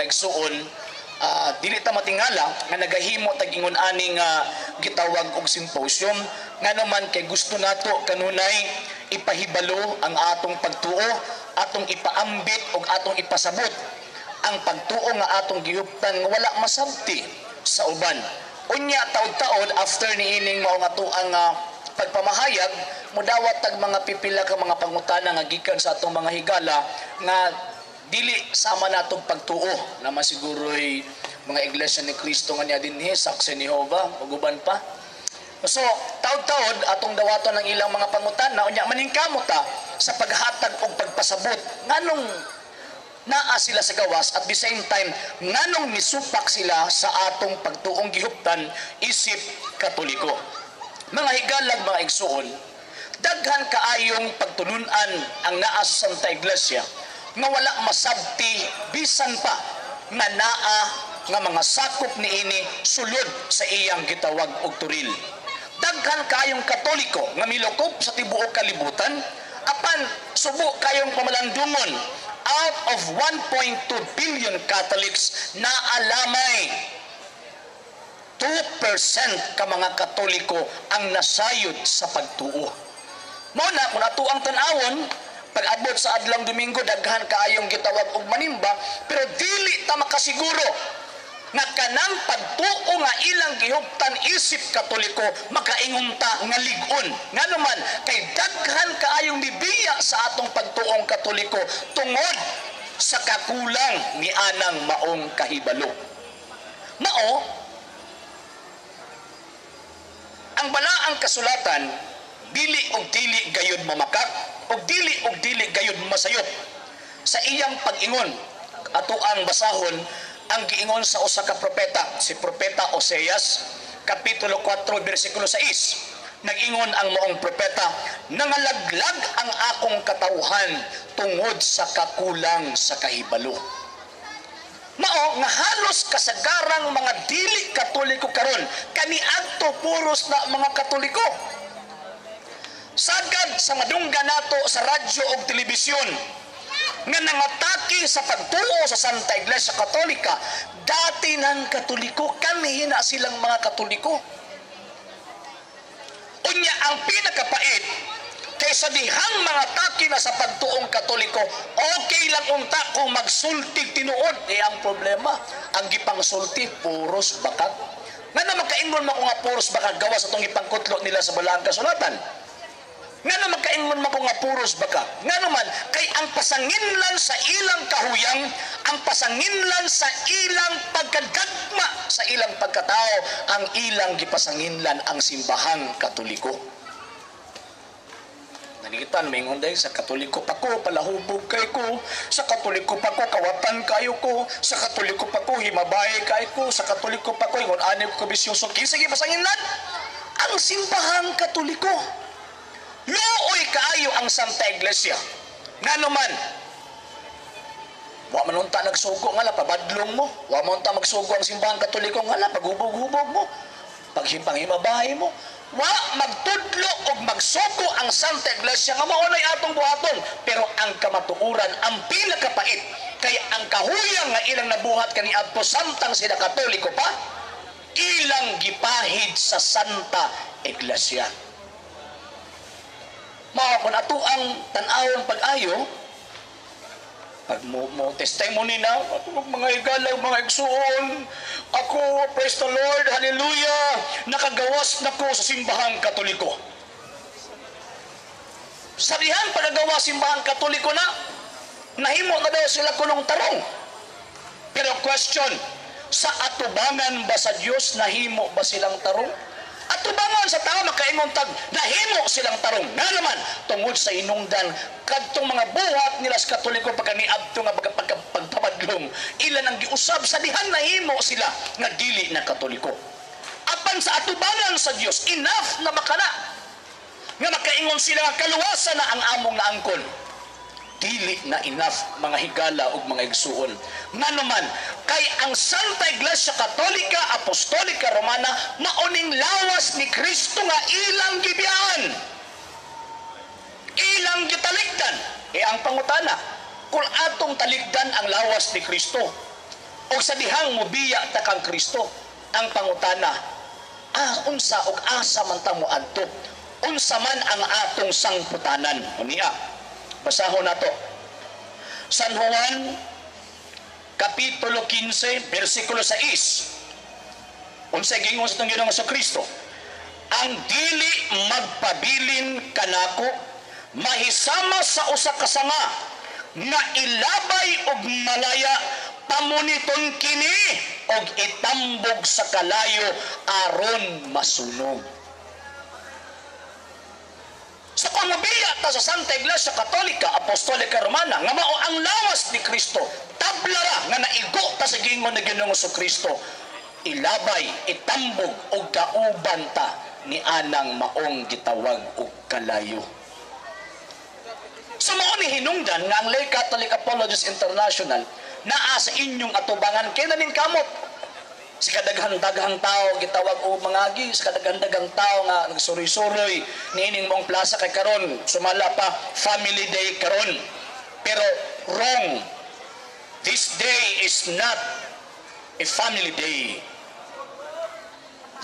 igsuon, dili ta matingala nga nagahimo tag ingon aning gitawag og symposium nganoman kay gusto nato kanunay ipahibalo ang atong pagtuo, atong ipaambit og atong ipasabot ang pagtuo nga atong gihuptan nga wala masabti sa uban. Unya taud-taud after niining mao nga tuang pagpamahayag mudawat tag mga pipila ka mga pangutana nga gikan sa atong mga higala nga dili sama natong pagtuo naman siguro'y mga iglesia ni Kristo nga niya dinhi, Saksi ni Jehovah, uguban pa. So, taod-taod atong dawaton ng ilang mga pangutana unya maningkamot ta sa paghatag og pagpasabot nganong naa sila sa gawas at the same time nganong misupak sila sa atong pagtuong gihuptan isip Katoliko. Mga higalag, mga igsuon, daghan kaayong pagtulunan ang naa sa Santa Iglesia nga wala masabti bisan pa nga naa nga mga sakop niini sulod sa iyang gitawag og turil. Daghan kaayong Katoliko nga milukop sa tibuok kalibutan apan subo kayong pamalandungon. Out of 1.2 billion Catholics na alamay 2% ka mga Katoliko ang nasayod sa pagtuo. Mao na kung ato ang tan-awon pag-abot sa adlang Domingo daghan kaayong gitawag og manimba pero dili ta makasiguro nga kanang pagtuo nga ilang gihuptan isip Katoliko makaingon ta nga lig-on. Nganuman kay daghan kaayong bibiya sa atong pagtuong Katoliko tungod sa kakulang ni anang maong kahibalo. Mao ang balaang kasulatan dili og dili gayud mamakak og dili gayud masayop sa iyang pag-ingon. Ato ang basahon ang giingon sa usa ka propeta, si propeta Oseas, kapitulo 4 bersikulo 6. Nag-ingon ang maong propeta, nangalaglag ang akong katawhan tungod sa kakulang sa kahibalo. Mao nga halos kasagarang mga dili Katoliko karon kaniadto puros na mga Katoliko. Sagad sa madunggan nato sa radyo ug telebisyon nga nangatake sa pagtuo sa Santa Iglesia Katolika, dati ng Katoliko, kami na silang mga Katoliko. Unya ang pinakapait, kaysa dihang mga taki na sa pagtuong Katoliko, okay lang unta kung magsultig tinuod. Ang problema, ang gipangsulti, puros bakag. Nga na magkaingon mo nga puros bakag gawa sa itong ipangkutlo nila sa balaang kasulatan. Nga na magkaingon mo nga puros baka. Nga naman, kay ang pasanginlan sa ilang kahuyang, ang pasanginlan sa ilang pagkagagma, sa ilang pagkatao, ang ilang gipasanginlan ang simbahang Katoliko. Nanigitan, may ngunday, sa Katoliko pa ko, palahubog kay ko, sa Katoliko pa ko, kawatan kayo ko, sa Katoliko pa ko, himabay kayo ko, sa Katoliko pa ko, ingon anib ko bisyoso, sige pasanginlan, ang simbahang Katoliko. Luoy kaayo ang Santa Iglesia. Nga naman, wa man unta nagsugo nga la pabadlong mo, wa man unta magsugo ang simbahang Katoliko nga la paghubog-hubog mo, paghimpang-himabahay mo, wa magtudlo og magsugo ang Santa Iglesia nga mao nay atong buhaton. Pero ang kamatuoran, ang pinakapait kay ang kahuyang nga ilang nabuhat kaniadto samtang sila Katoliko pa, ilang gipahid sa Santa Iglesia. Mao kun ato ang tan-awon pag-ayo pag mo testimony na mga higala, mga igsuon, ako, praise the Lord, hallelujah, nakagawas na ko sa simbahang Katoliko. Sabihan pagagawa simbahang Katoliko na nahimo na daw sila kulong tarong. Pero question, sa atubangan ba sa Dios nahimo ba silang tarong? Atubangan sa tao makaingon tag nahimo silang tarong. Nga naman tungod sa inungdan kadtong mga buhat nila sa Katoliko pagkaniadto nga pagpapadlong, ilan ang giusab sa dihan nahimo sila nga dili na Katoliko. Apan sa atubangan sa Dios enough na makana nga makaingon sila nga kaluwasan na ang among naangkon. Dili na enough mga higala ug mga igsuon. Nga naman kay ang Santa Iglesia Katolika Apostolika Romana maoning lawas ni Kristo nga ilang gibiyahan, ilang gitalikdan. Ang pangutana, kung atong talikdan ang lawas ni Kristo, O sa dihang mobiya ta kang Kristo, ang pangutana, unsa og asa man ta moadto? Unsa man ang atong sangputanan? Unya, basahon nato. San Juan Kapitulo 15, versikulo 6. Unsay gingon sa Ginoong Kristo? Ang dili magpabilin kanako, mahisama sa usa ka sanga, nga ilabay og malaya, pamuniton kini og itambog sa kalayo aron masunog. Sa pamabiya ta sa Santa Iglesia Katolika Apostolika Romana nga mao ang lawas ni Kristo, tablara nga naigo ta sa gingon ni Ginoong Kristo, ilabay, itambog og kauban ta ni anang maong gitawag og kalayo. So mao ni hinungdan nga ang Lay Catholic Apologists International naa sa inyong atubangan kay naning kamot. Si kadaghan-daghang tao gitawag og mangagi, si kadaghan-daghang tao nga nagsuroy-suroy niining mong plaza kay karon sumala pa Family Day karon. Pero wrong. This day is not a family day.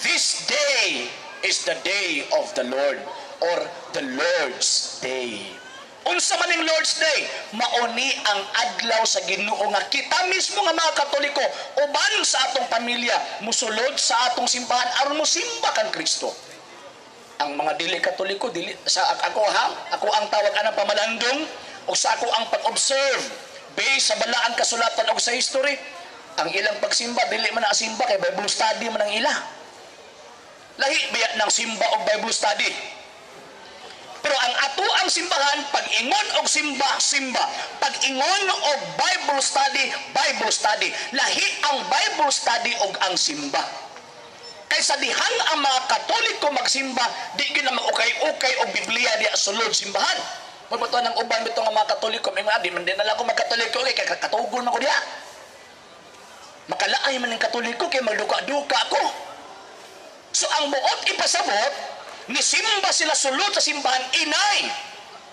This day is the day of the Lord or the Lord's Day. Unsa man ang Lord's Day? Mauni ang adlaw sa Ginoo nga kita mismo nga mga Katoliko uban sa atong pamilya musulod sa atong simbahan aron mosimba kang Kristo. Ang mga dili Katoliko, dili sa ako ang tawag anang pamalandong o sa ako ang pag-observe based sa balaang kasulatan o sa history, ang ilang pagsimba dili man na simba kay Bible study man ang ila. Lahi biya ng simba o Bible study. Pero ang ato ang simbahan, pag-ingon og simba. Pag-ingon og Bible study. Lahi ang Bible study og ang simba. Kaysa dihang ang mga Katoliko magsimba, di gyud na maukay-ukay og Biblia di sulod simbahan. Mabuto ng uban bito nga mga Katoliko, may mga di man din na lang ko mag-Katoliko kay katugon man ko diha. Makalaay man ng Katoliko kay magduka-duka ko. So ang buot ipasabot, nisimba sila sulod sa simbahan, inay,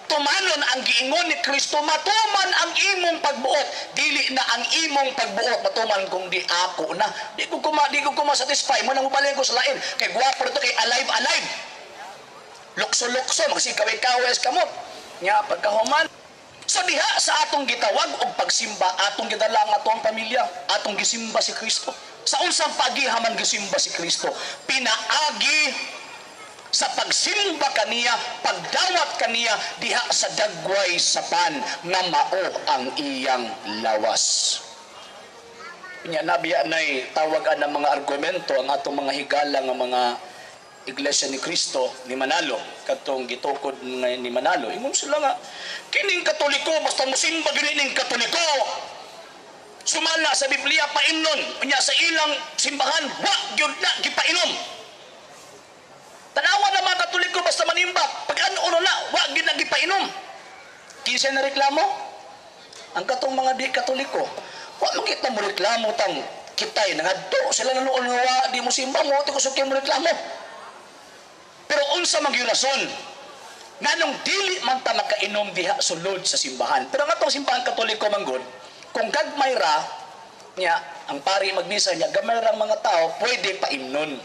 tumanon ang giingon ni Kristo, matuman ang imong pagbuot, dili na ang imong pagbuot, matuman kung di ako na, di ko satisfy mo nang ubalik ko sa lain, kay guwapo ito, kay alive, lukso, magsikaway-kaway kamot, nga pagkahuman. So diha sa atong gitawag og pagsimba, atong gidala ang atong pamilya, atong gisimba si Kristo. Sa unsang pagihaman gisimba si Kristo, pinaagi sa pagsimba kaniya, pagdawat kaniya diha sa dagway sapan nga mao ang iyang lawas. Nya nabiya nay tawagan ng mga argumento ang atong mga higala nga mga Iglesia ni Kristo ni Manalo, katong gitukod ni Manalo. Ingon sila nga kining Katoliko basta mosimba gining Katoliko, sumala sa Biblia painon, nya sa ilang simbahan wa gyud na gipainom. Tanawa na mga Katoliko basta manimba, pag ano na, wag gid nagipainom. Kinsa na reklamo? Ang katong mga di Katoliko, wag makita mo reklamo tang kitay nangadto sila nanuon nga di mo simba mo ti kusog mo reklamo. Pero unsa man gyud rason? Nganong dili man ta makainom diha sulod sa simbahan. Pero nga tong simbahan Katoliko manggod, kung gagmay ra niya ang pari magnisa niya, gamay ra mga tao pwede paimnon.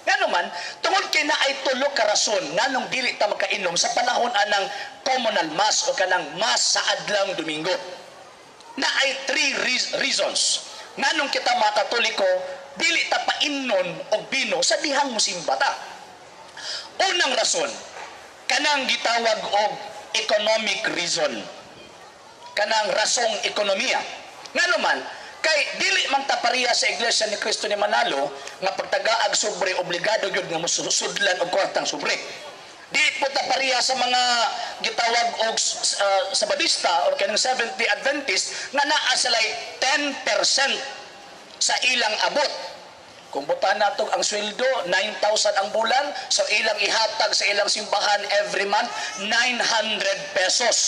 Nga naman, tungod kay na ay tulo ka rason nganong dili ta makainom sa panahon anang communal mass o kanang mass sa adlang Domingo. Na ay 3 reasons nganong kita mga Katoliko dili ta paimnon og bino sa dihang mosimba ta. Unang rason, kanang gitawag og economic reason. Kanang rasong ekonomiya. Nga naman, kay dili man ta pareha sa Iglesia ni Kristo ni Manalo nga pagtagaag sobre obligado gyud nga mosudlan og kwartang sobre. Di po ta pareha sa mga gitawag og Sabadista or kanang Seventh Day Adventist nga naa sila 10% sa ilang abot. Kung butan nato ang sweldo 9,000 ang bulan, so ilang ihatag sa ilang simbahan every month 900 pesos.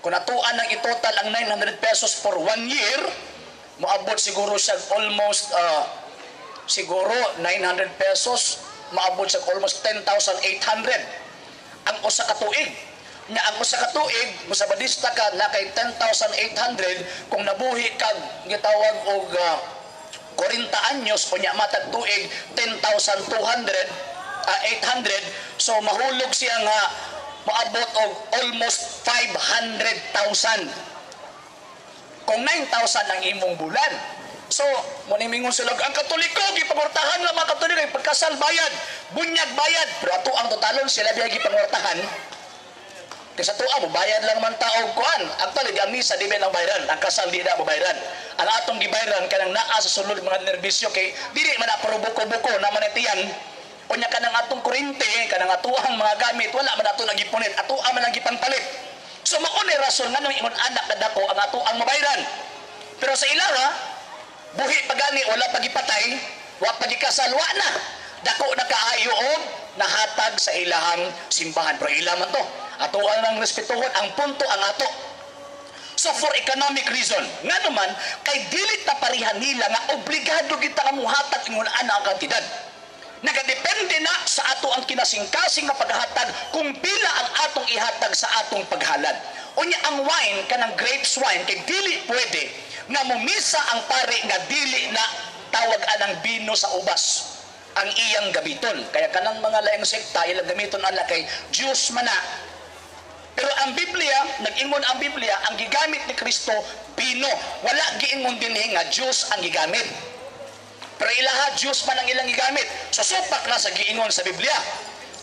Kung natuan ang itotal ang 900 pesos for 1 year, maabot siguro siya almost siguro 900 pesos, maabot siya almost 10,800 ang usa ka tuig. Nya ang usa ka tuig musabadista ka na kay 10,800 kung nabuhi kag gitawag og 40 anyos unya matag tuig 10,200 800, so mahulog siya nga maabot og almost 500,000 kung 9,000 ang imong bulan. So muna mingon sila ang Katoliko gipangortahan lang mga Katoliko pagkasal bayad, bunyag bayad, pero ato ang totalon sila biya gipangortahan. Kasi tuwa mo, bayad lang man tao kuan. Actually, ang misa di ba lang bayaran. Ang kasal di na mo bayaran. Ang atong gibayaran, kanang naa sa sulod mga nerbisyo, kay dili man na puro buko-buko na manitiyan. Unya kanang atong kurente, kanang atuang mga gamit, wala man ato nagipunit. Atuang man ang gipangpalit. So, maunay rason nga nung ingon anak na dako, ang atuang mabayaran. Pero sa ilaha, buhi pagani, wala pagipatay, wala pagikasal, wala na. Dako na kaayo o nahatag sa ilahang simbahan. Pero ilaman to. Ato ang respetuhon, ang punto ang ato. So for economic reason, nga naman, kay dilit na parihan nila nga obligado kita nga muhatag ingon ana ang kantidad. Nagadepende na sa ato ang kinasingkasing nga paghatag kung pila ang atong ihatag sa atong paghalad. Unya ang wine, kanang grapes wine, kay dili pwede nga mumisa ang pari nga dili na tawag anang bino sa ubas ang iyang gamiton. Kaya kanang mga laing sekta, ilang gamiton ala kay juice man na. Pero ang Biblia, nag-ingon ang Biblia, ang gigamit ni Kristo, bino. Wala giingon din nga juice ang gigamit. Pero ilaha, juice man ang ilang gigamit. So supak na sa giingon sa Biblia.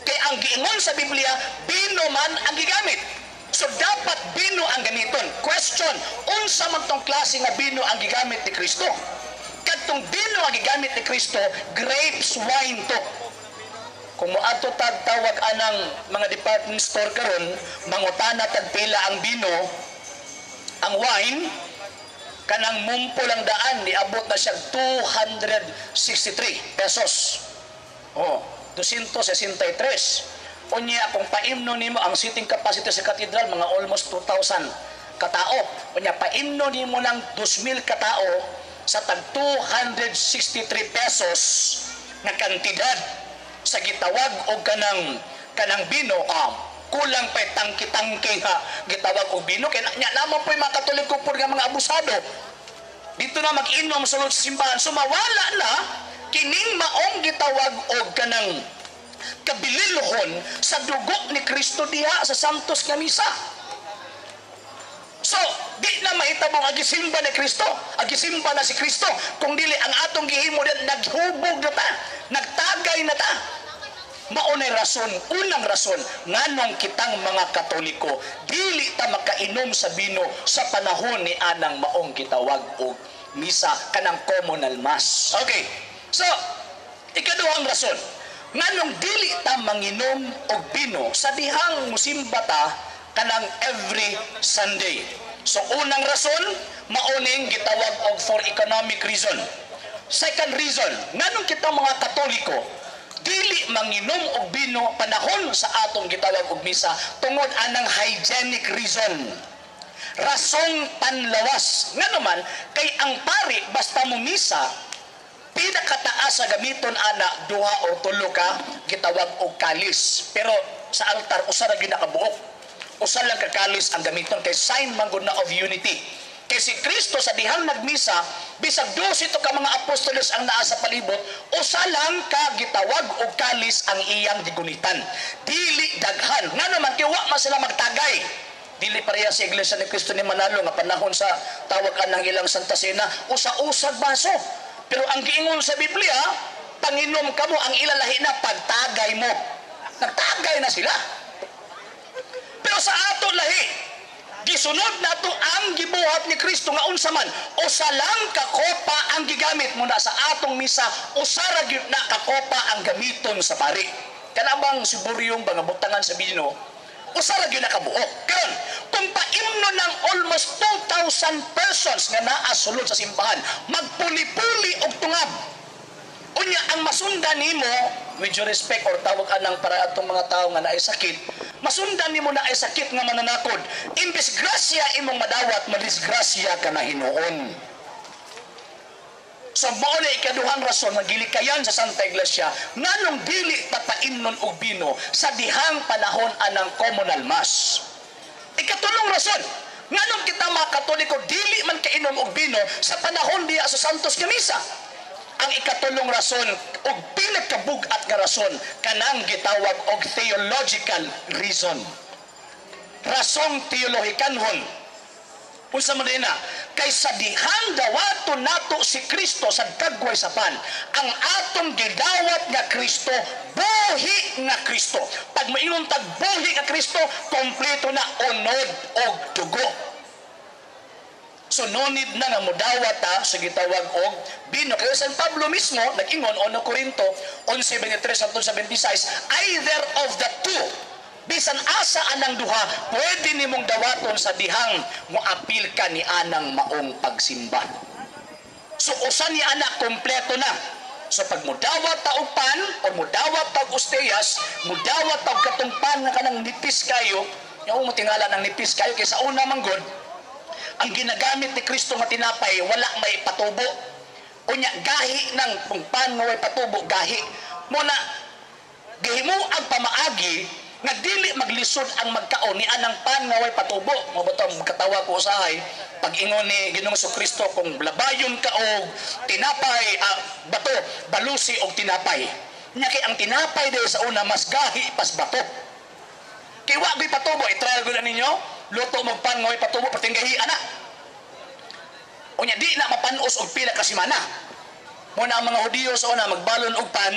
Kaya ang giingon sa Biblia, bino man ang gigamit. So dapat bino ang gamiton. Question, unsa man tong klase nga bino ang gigamit ni Kristo? Kadtong bino ang gigamit ni Kristo, grapes wine to. Kung moadto tag tawag anang mga department store karon, mangutana tag pila ang bino, ang wine kanang mumpo lang daan niabot na siya 263 pesos. Oh, 263. Unya kung paimno nimo ang seating capacity sa katedral mga almost 2,000 katao. Unya paimno nimo ng 2,000 katao sa tag 263 pesos na kantidad sa gitawag o kanang bino, kulang pa tangki-tangki nga gitawag og bino. Kaya nya naman po yung mga Katoliko po nga mga abusado dito na mag-inom sa simbahan. So mawala na kining maong gitawag og kanang kabililhon sa dugo ni Kristo diha sa Santos nga misa. So, di na mahitabong agisimba ni Kristo, agisimba na si Kristo, kung dili ang atong gihimo din, naghubog na ta, nagtagay na ta. Maunay rason, unang rason, nganong kitang mga Katoliko, dili ta makainom sa bino sa panahon ni anang maong gitawag og misa, kanang communal mass. Okay, so, ikaduhang rason, nganong dili ta manginom og bino sa dihang musimba ta kanang every Sunday. So unang rason, mauning gitawag og for economic reason. Second reason, nganong kita mga Katoliko dili manginom og bino panahon sa atong gitawag og misa tungod anang hygienic reason. Rasong panlawas. Nga naman kay ang pari basta mo misa pinakataas sa gamiton ana duha o tulo ka gitawag og kalis. Pero sa altar usa ra gyud nakabuok. Usa lang kakalis ang gamiton kay sign man gud na of unity. Kay si Kristo sa dihang nagmisa, bisag 12 to ka mga apostoles ang naa sa palibot, usa lang ka gitawag og kalis ang iyang digunitan. Dili daghan. Nga naman kay wa man sila magtagay. Dili pareha sa Iglesia ni Kristo ni Manalo nga panahon sa tawagan ng ilang Santa Cena, usa-usag baso. Pero ang giingon sa Biblia, panginom kamo ang ilalahi na pagtagay mo. Nagtagay na sila. Pero sa ato lahi, gisunod nato ang gibuhat ni Kristo nga unsa man, usa lang ka kopa ang gigamit muna sa atong misa, usa ra gyud na ka kopa ang gamiton sa pari. Kanabang siburyong mga butangan sa bino, usa ra gyud na kabuok. Karon, kung paimno ng almost 2,000 persons nga naa sulod sa simbahan, magpuli-puli og tungab. Unya ang masundan nimo, with your respect or tawag anang para atong mga tao nga naay sakit, masundan nimo na ay sakit nga mananakod. Imbes grasya imong madawat, madisgrasya ka na hinuon. So mao na ikaduhang rason nga gilikayan sa Santa Iglesia nganong dili papaimnon og bino sa dihang panahon anang communal mass. Ikatulong rason, nganong kita mga Katoliko dili man kainom og bino sa panahon diya sa Santos nga Misa. Ang ikatulong rason og pinakabugat nga rason kanang gitawag og theological reason. Rasong teolohikanhon. Unsa man dinha? Kaysa dihang dawaton nato si Kristo sa kagway sapan, ang atong gidawat nga Kristo buhi nga Kristo. Pag maingon tag buhi nga Kristo, kompleto na unod og dugo. So no need na nga mudawat ta sa gitawag og bino. Kaya San Pablo mismo nag-ingon 1 Corinto 11:23-26, either of the two, bisan asa anang duha, pwede nimong dawaton sa dihang moapil ka ni anang maong pagsimba. So usa ni anak kompleto na. So pag mudawat ta og pan o mudawat ta og osteyas, mudawat ta og katong pan nga kanang nipis kayo, yung mo tingala ng nipis kayo kaysa una manggod, ang ginagamit ni Kristo nga tinapay wala may patubo. Unya gahi ng pan nga way patubo, gahi. Muna gihimo ang pamaagi nga dili maglisod ang magkaon ni anang pan nga way patubo. Mabutang katawa ko usahay pag ingon ni Ginoong Kristo kung labayon ka og tinapay, bato, balusi og tinapay. Nya kay ang tinapay dahil sa una mas gahi pas bato. Kay wa gyud patubo, i-trial gyud ninyo, luto mo pan nga way patubo perting gahi ana. Unya di na mapanos og pila ka semana. Muna ang mga Hudiyo sa una magbalon og pan,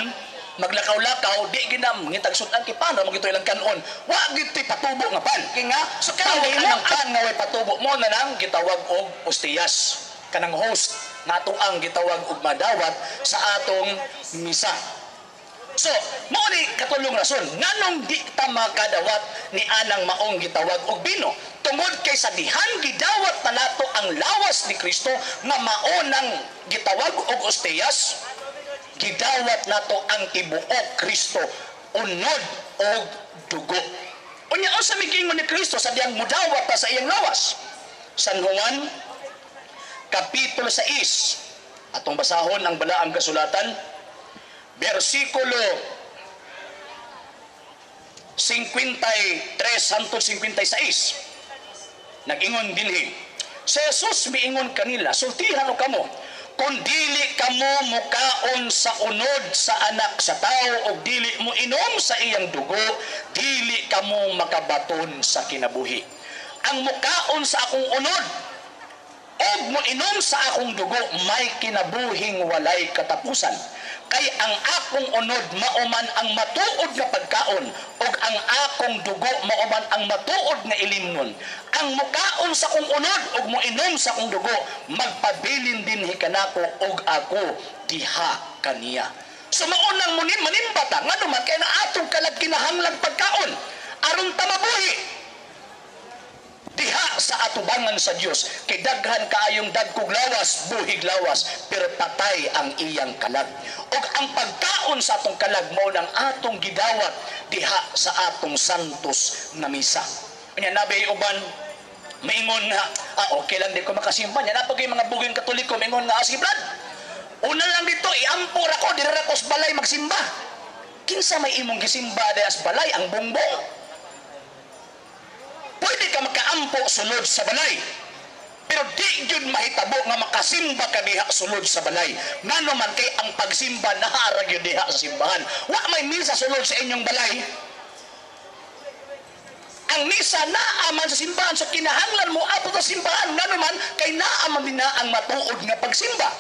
maglakaw-lakaw, di ginam ngitag sudan kay pan mo gito ilang kanon. Wa gid patubo nga pan. Kay nga so kanang ang pan nga way patubo mo na lang gitawag og ostiyas. Kanang host nato ang gitawag og madawat sa atong misa. So, mao ni katulong rason nganong di ta makadawat ni anang maong gitawag og bino tungod kay sa dihan gidawat na nato ang lawas ni Kristo nga mao nang gitawag og osteyas, gidawat nato ang tibuok Kristo unod og dugo. Unya unsa migingon ni Kristo sa diyang mudawat ta sa iyang lawas? San Juan kapitulo 6 atong basahon ang balaang kasulatan, versikulo 53 hangtod 56. Nag-ingon dinhi, si Jesus miingon kanila, sultihan o kamo, kung dili kamo mukaon sa unod sa anak sa tao o dili mo inom sa iyang dugo, dili kamo makabaton sa kinabuhi. Ang mukaon sa akong unod og mo inom sa akong dugo, may kinabuhing walay katapusan. Kay ang akong unod mauman ang matuod nga pagkaon ug ang akong dugo mauman ang matuod nga ilimnon. Ang mukaon sa akong unod ug moinom sa akong dugo, magpabilin dinhi kanako ug ako diha kaniya. So maunang manimbata nga duman kay na atong kalag kinahanglan pagkaon aron ta mabuhi diha sa atubangan sa Dios. Kay daghan kaayong dagkog lawas, buhig lawas, pero patay ang iyang kalag. Og ang pagkaon sa atong kalag mao nang atong gidawat diha sa atong santos na misa. Unya nabi uban maingon nga okay lang di ko makasimba nya napagay mga buging Katoliko maingon nga asiblad. Una lang dito iampor ako dira ko sa balay magsimba. Kinsa may imong gisimba diha sa balay ang bongbong? Pwede ka makaampo sulod sa balay. Pero di yun mahitabo nga makasimba ka diha sulod sa balay. Ngano man kay ang pagsimba naharag yun diha sa simbahan. Wa may misa sulod sa inyong balay. Ang misa naaman sa simbahan. So kinahanglan mo ato sa simbahan. Ngano man kay naaman din na ang matuod nga pagsimba.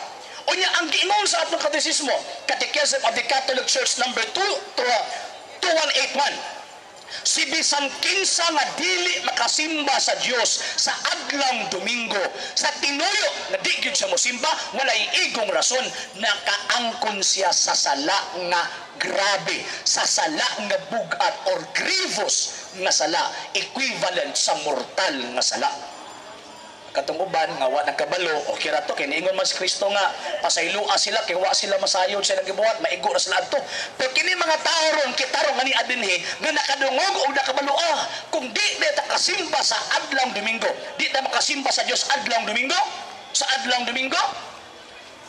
Unya ang giingon sa atong katesismo, Catechism of the Catholic Church number 2181. Si bisan kinsa nga dili makasimba sa Dios sa adlawng Domingo, sa tinuyo na di gyud siya mosimba, walay igong rason, nakaangkon siya sa sala nga grabe, sa sala nga bugat or grievous nga sala, equivalent sa mortal nga sala. Katong uban nga wa nagkabalo, okay ra to kay niingon man si Kristo nga pasaylua sila kay wa sila masayod sa nagbuhat, maigo ra sila adto. Pero kini mga tao ron kitarong ani adinhi nga nakadungog o nakabalo kung di ta kasimba sa adlawng Domingo, di ta makasimba sa Dios adlawng Domingo, sa adlawng Domingo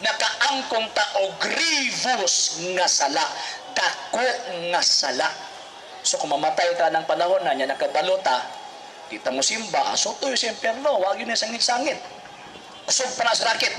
nakaangkong ta og grievous nga sala, dako nga sala. So kung mamatay ta ng panahon na nya nakabalo ta, kita mo simba, soto yung siyemperno, wag yun yung sangit-sangit. Usog pa na sa rakit.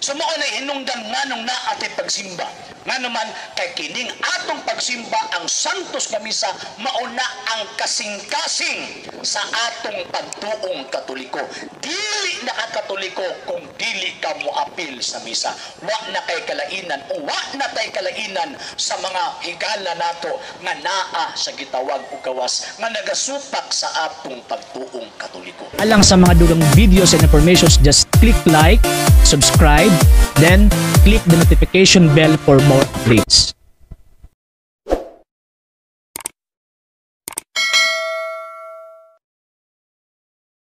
So mao na hinungdan nga nung naate pagsimba. Nga naman kay kining atong pagsimba ang santos nga misa mauna ang kasing-kasing sa atong pagtuong Katoliko. Dili na ka Katoliko kung dili ka moapil sa misa. Wa na kay kalainan o wa na tay kalainan sa mga higala nato nga naa sa gitawag og gawas nga nagasupak sa atong pagtuong Katoliko. Alang sa mga dugang videos and informations, just click like, subscribe, then click the notification bell for more updates.